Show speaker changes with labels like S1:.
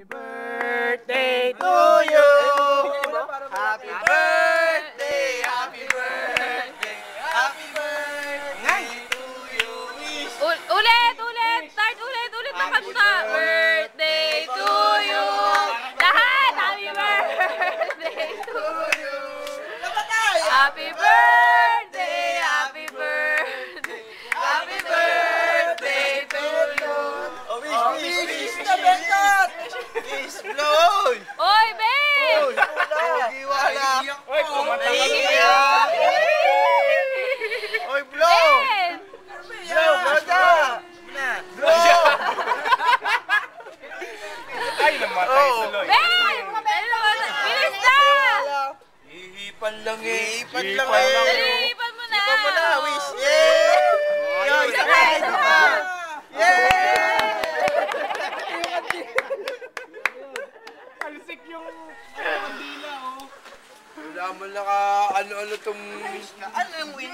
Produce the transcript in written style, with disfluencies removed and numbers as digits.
S1: Happy birthday to you. Happy birthday, happy birthday, happy birthday to you.
S2: Ulit! Start ulit ang kanta. Birthday to you. Lahat! Happy birthday to you. Happy birthday, happy birthday, happy birthday to you.
S1: Wish na bentot! Wish blow!
S2: Oy, Ben!
S1: Giwala!
S3: Oy, kumanta ka
S1: Oy, blow!
S2: Ben!
S1: Blow! Blow!
S3: Ay, namatay tuloy.
S2: Ben! Bilis na!
S1: Ihipan lang eh. Ihipan
S3: Ihipan
S1: lang eh.
S3: lang.
S2: Dali, ipan mo na!
S1: Ihipan mo na, wish! Yeah! Yo, isa pa! Isa pa! Yeah!
S3: Alsik yung kandila, oh.
S1: Wala mo naka ano-ano tong... Ano yung win?